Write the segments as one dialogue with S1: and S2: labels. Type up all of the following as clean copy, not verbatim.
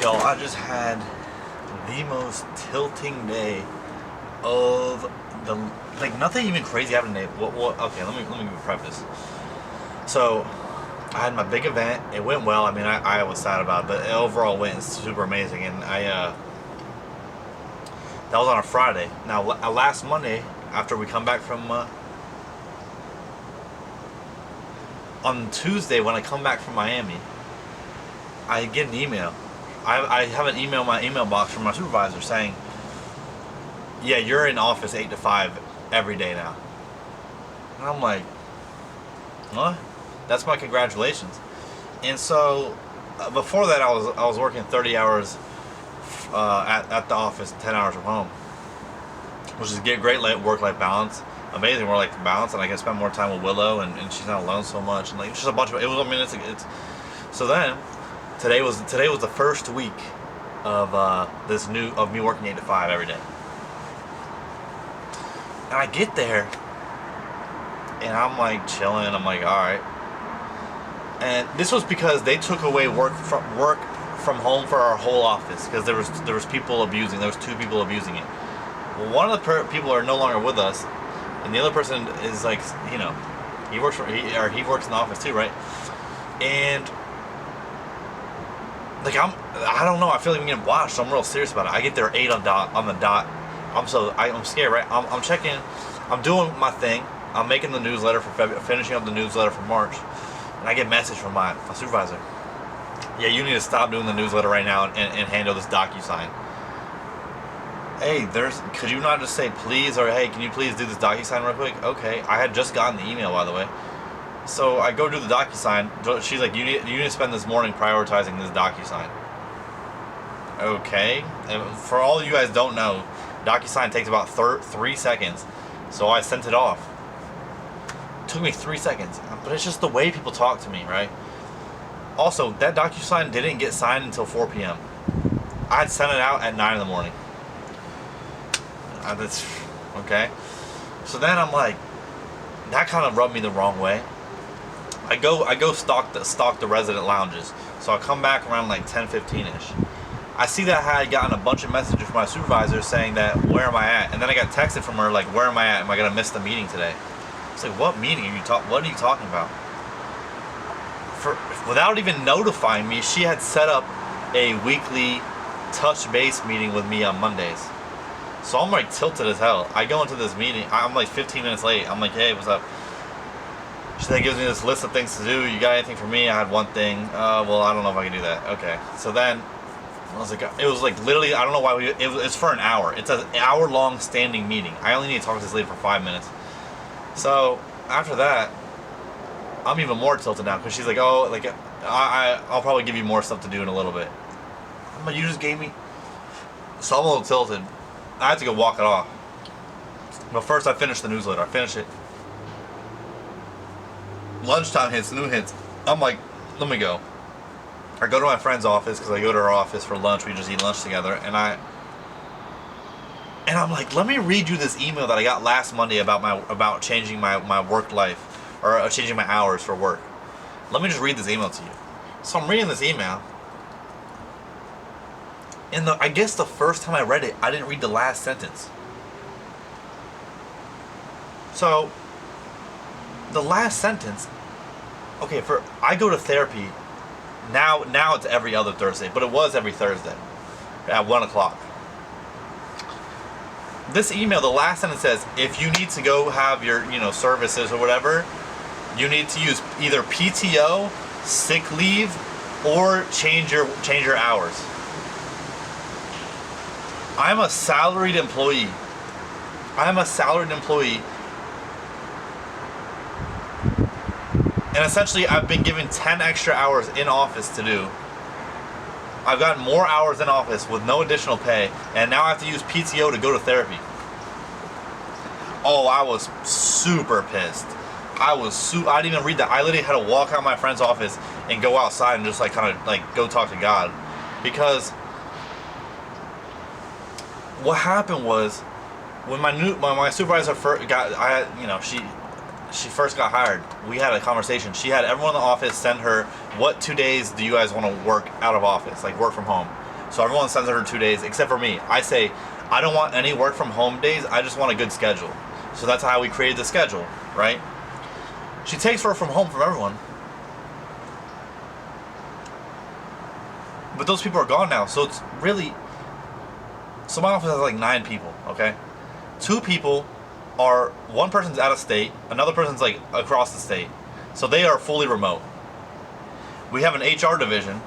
S1: Yo, I just had the most tilting day of the like nothing even crazy happened today. What okay, let me preface. So I had my big event. It went well. I mean, I was sad about it, but it overall went super amazing. And that was on a Friday. Now last Monday, after we come back from on Tuesday when I come back from Miami, I get an email. I have an email in my email box from my supervisor saying, "Yeah, you're in office 8 to 5 every day now." And I'm like, "What? That's my congratulations." And so before that, I was working 30 hours at the office, 10 hours from home, which is a great work-life balance. Amazing work-life balance, and I can spend more time with Willow, and she's not alone so much. And like it's just a bunch of it was. I mean, it's so then. Today was the first week of of me working 8 to 5 every day. And I get there, and I'm like chilling. I'm like, all right. And this was because they took away work from home for our whole office because there was people abusing. There was 2 people abusing it. Well, one of the people are no longer with us, and the other person is like, he works in the office too, right? And like I don't know. I feel like I'm getting watched. So I'm real serious about it. I get there 8 on the dot. I'm scared, right? I'm checking. I'm doing my thing. I'm making the newsletter for finishing up the newsletter for March, and I get a message from my supervisor. Yeah, you need to stop doing the newsletter right now and handle this DocuSign. Hey, could you not just say please, or hey, can you please do this DocuSign real quick? Okay, I had just gotten the email, by the way. So I go do the DocuSign. She's like, you need to spend this morning prioritizing this DocuSign. Okay. And for all of you guys don't know, DocuSign takes about 3 seconds. So I sent it off. It took me 3 seconds. But it's just the way people talk to me, right? Also, that DocuSign didn't get signed until 4 p.m. I had sent it out at 9 in the morning. That's okay. So then I'm like, that kind of rubbed me the wrong way. I go stalk the resident lounges. So I come back around like 10:15ish. I see that I had gotten a bunch of messages from my supervisor saying that where am I at? And then I got texted from her like, where am I at? Am I gonna miss the meeting today? It's like, what meeting are you what are you talking about? Without even notifying me, she had set up a weekly touch base meeting with me on Mondays. So I'm like tilted as hell. I go into this meeting. I'm like 15 minutes late. I'm like, hey, what's up? She then gives me this list of things to do. You got anything for me? I had one thing. Well, I don't know if I can do that. Okay. So then, it was like literally, I don't know why it's for an hour. It's an hour-long standing meeting. I only need to talk to this lady for 5 minutes. So after that, I'm even more tilted now because she's like, oh, like I'll probably give you more stuff to do in a little bit. I'm like, you just gave me. So I'm a little tilted. I had to go walk it off. But first, I finished the newsletter. I finished it. Lunchtime hits, noon hits. I'm like, let me go. I go to my friend's office because I go to her office for lunch. We just eat lunch together, and I'm like, let me read you this email that I got last Monday about changing my work life or changing my hours for work. Let me just read this email to you. So I'm reading this email, and I guess the first time I read it, I didn't read the last sentence. So the last sentence. Okay, I go to therapy now. Now it's every other Thursday, but it was every Thursday at 1:00. This email, the last sentence says, if you need to go have your services or whatever, you need to use either PTO, sick leave, or change your hours. I'm a salaried employee. And essentially, I've been given 10 extra hours in office to do. I've gotten more hours in office with no additional pay, and now I have to use PTO to go to therapy. Oh, I was super pissed. I didn't even read that. I literally had to walk out of my friend's office and go outside and just like kind of like go talk to God, because what happened was when my supervisor first she first got hired, we had a conversation. She had everyone in the office send her, what 2 days do you guys want to work out of office, like work from home? So everyone sends her 2 days, except for me. I say, I don't want any work from home days. I just want a good schedule. So that's how we created the schedule, right? She takes work from home from everyone. But those people are gone now. So it's really... So my office has like 9 people, okay? 2 people are... One person's out of state. Another person's like across the state. So they are fully remote. We have an HR division.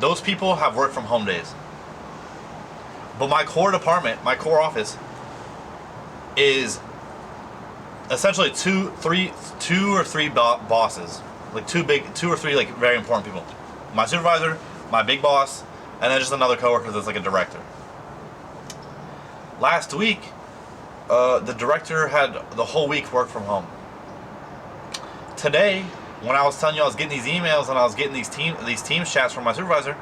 S1: Those people have work from home days. But my core department, my core office, is essentially two or three bosses, like 2 or 3 like very important people. My supervisor, my big boss, and then just another coworker that's like a director. Last week, the director had the whole week work from home. Today, when I was telling you I was getting these emails and I was getting these Teams chats from my supervisor,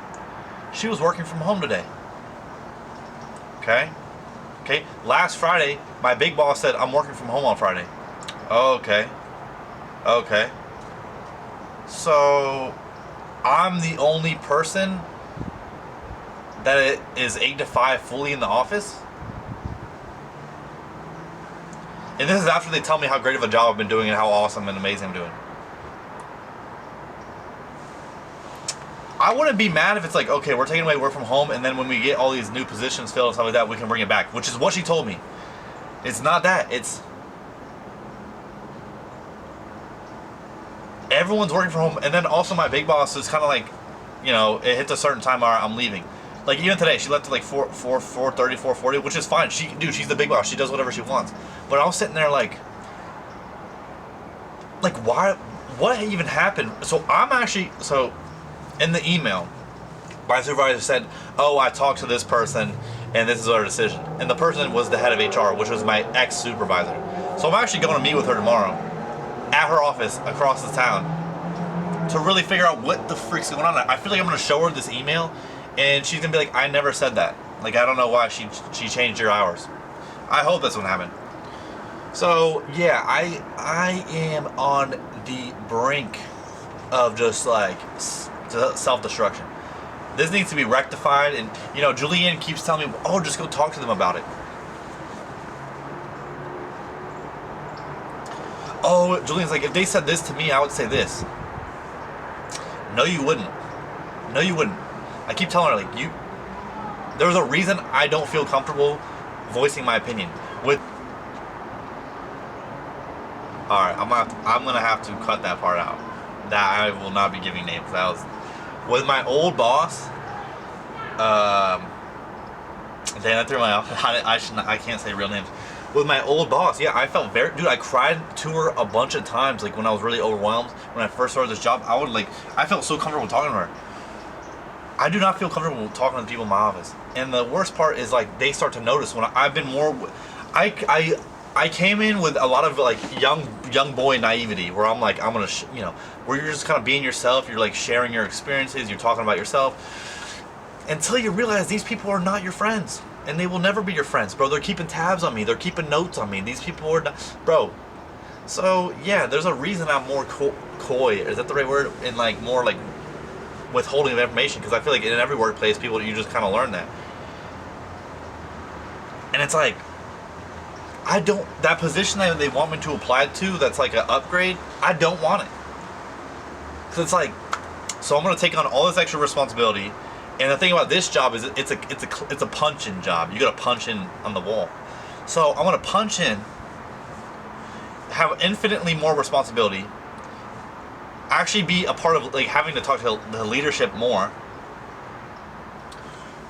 S1: she was working from home today. Okay. Last Friday, my big boss said I'm working from home on Friday. Okay. So I'm the only person that is 8 to 5 fully in the office. And this is after they tell me how great of a job I've been doing and how awesome and amazing I'm doing. I wouldn't be mad if it's like, okay, we're taking away work from home, and then when we get all these new positions filled and stuff like that, we can bring it back, which is what she told me. It's not that. It's everyone's working from home, and then also my big boss is kind of like, you know, it hits a certain time, all right, I'm leaving. Like even today, she left at like 4:30, 4:40, which is fine. She's the big boss. She does whatever she wants. But I was sitting there like why? What even happened? So in the email, my supervisor said, oh, I talked to this person and this is our decision. And the person was the head of HR, which was my ex-supervisor. So I'm actually going to meet with her tomorrow at her office across the town to really figure out what the freak's going on. I feel like I'm going to show her this email and she's going to be like, I never said that. Like, I don't know why she changed your hours. I hope that's what happened. So, yeah, I am on the brink of just like self-destruction. This needs to be rectified, and you know, Julianne keeps telling me, oh, just go talk to them about it. Oh, Julian's like, if they said this to me, I would say this. No, you wouldn't. No, you wouldn't. I keep telling her, like, there's a reason I don't feel comfortable voicing my opinion with. Alright, I'm gonna have to cut that part out. That I will not be giving names. That was with my old boss. Damn, that threw my off. I can't say real names. With my old boss, yeah, I felt I cried to her a bunch of times, like when I was really overwhelmed. When I first started this job, I felt so comfortable talking to her. I do not feel comfortable talking to people in my office. And the worst part is, like, they start to notice when I've been more, I came in with a lot of like young boy naivety, where I'm like, I'm gonna, where you're just kind of being yourself. You're like sharing your experiences. You're talking about yourself, until you realize these people are not your friends, and they will never be your friends, bro. They're keeping tabs on me. They're keeping notes on me. These people are not, bro. So yeah, there's a reason I'm more coy. Is that the right word? And like more like withholding of information, because I feel like in every workplace, people, you just kind of learn that, and it's like, that position that they want me to apply to, that's like an upgrade, I don't want it. Cause it's like, so I'm gonna take on all this extra responsibility, and the thing about this job is it's a punch-in job. You gotta punch in on the wall. So I'm gonna punch in, have infinitely more responsibility, actually be a part of like having to talk to the leadership more,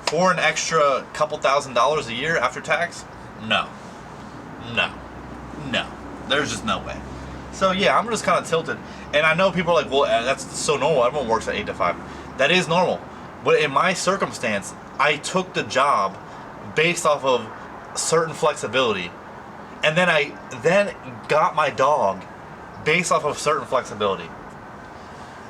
S1: for an extra couple $1,000s a year after tax. No. There's just no way. So yeah, I'm just kind of tilted. And I know people are like, well, that's so normal. Everyone works at 8 to 5. That is normal. But in my circumstance, I took the job based off of certain flexibility. And then I got my dog based off of certain flexibility.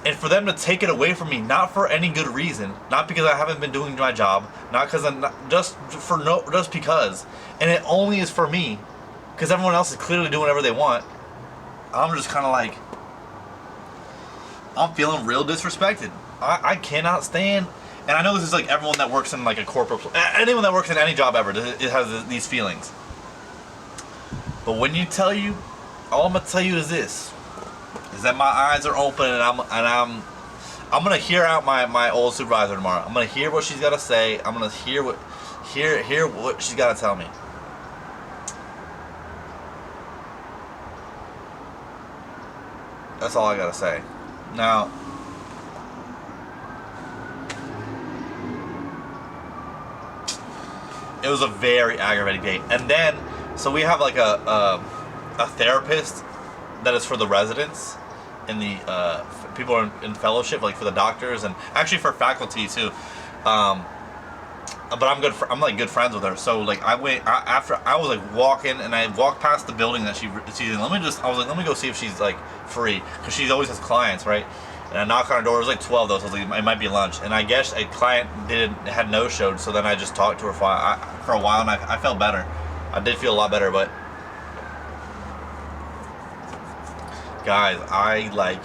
S1: And for them to take it away from me, not for any good reason, not because I haven't been doing my job, not because just because, and it only is for me, because everyone else is clearly doing whatever they want. I'm just kind of like, I'm feeling real disrespected. I cannot stand, And I know this is like everyone that works in like a corporate, anyone that works in any job ever, it has these feelings. But when you tell you, all I'm gonna tell you is this: is that my eyes are open, and I'm gonna hear out my old supervisor tomorrow. I'm gonna hear what she's gotta say. I'm gonna hear what she's gotta tell me. That's all I gotta say. Now, it was a very aggravating day. And then, so we have like a therapist that is for the residents and the people in fellowship, like for the doctors and actually for faculty too. But I'm like good friends with her. So like after I was like walking and I walked past the building that she's in. I was like, let me go see if she's like free, because she always has clients, right? And I knocked on her door. It was like 12 though, so I was like, it might be lunch. And I guess a client had no showed. So then I just talked to her for a while, and I felt better. I did feel a lot better, but guys, I like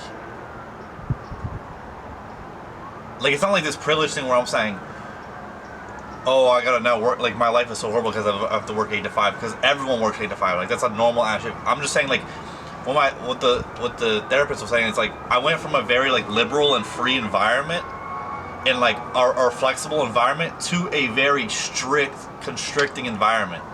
S1: it's not like this privilege thing where I'm saying, oh, I gotta now work, like my life is so horrible because I have to work 8 to 5, because everyone works 8 to 5. Like that's a normal attitude. I'm just saying, like what the therapist was saying, it's like I went from a very like liberal and free environment in like our flexible environment to a very strict, constricting environment.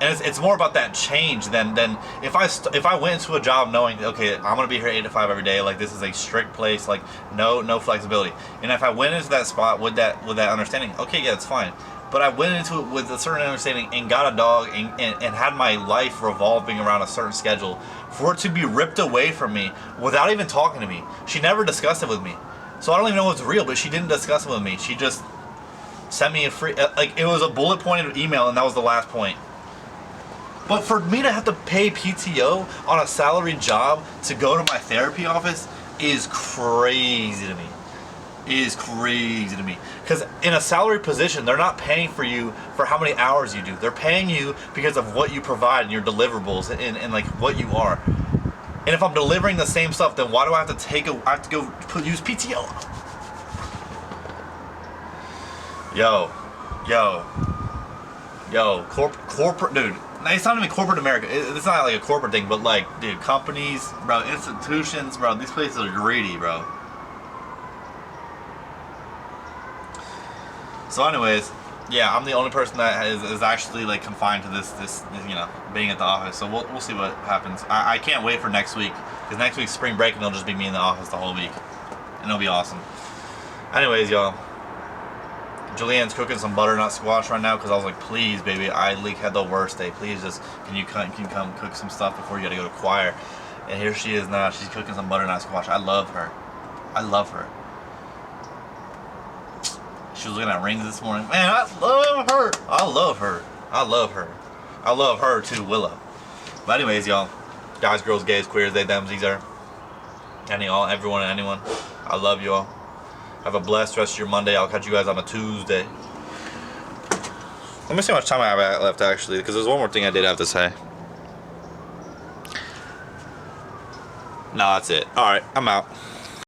S1: And it's more about that change than if I went into a job knowing, okay, I'm gonna be here 8 to 5 every day, like this is a strict place, like no flexibility. And if I went into that spot with that understanding, okay, yeah, it's fine. But I went into it with a certain understanding and got a dog and had my life revolving around a certain schedule, for it to be ripped away from me without even talking to me. She never discussed it with me. So I don't even know if it's real, but she didn't discuss it with me. She just sent me a free, like it was a bullet pointed email, and that was the last point. But for me to have to pay PTO on a salaried job to go to my therapy office is crazy to me. Is crazy to me. Because in a salary position, they're not paying for you for how many hours you do. They're paying you because of what you provide and your deliverables and like what you are. And if I'm delivering the same stuff, then why do I have to go use PTO? Yo, corporate, dude. It's not even corporate America. It's not like a corporate thing, but like, dude, companies, bro, institutions, bro, these places are greedy, bro. So anyways, yeah, I'm the only person that is actually like confined to this being at the office. So we'll see what happens. I can't wait for next week, because next week's spring break and it'll just be me in the office the whole week, and it'll be awesome. Anyways, y'all, Julianne's cooking some butternut squash right now, because I was like, please, baby, I had the worst day. Please, just can you come cook some stuff before you gotta go to choir? And here she is now. She's cooking some butternut squash. I love her. I love her. She was looking at rings this morning. Man, I love her. I love her. I love her. I love her too, Willow. But anyways, y'all, guys, girls, gays, queers, they, them, these are, everyone and anyone, I love you all. Have a blessed rest of your Monday. I'll catch you guys on a Tuesday. Let me see how much time I have left, actually, because there's one more thing I did have to say. No, that's it. All right, I'm out.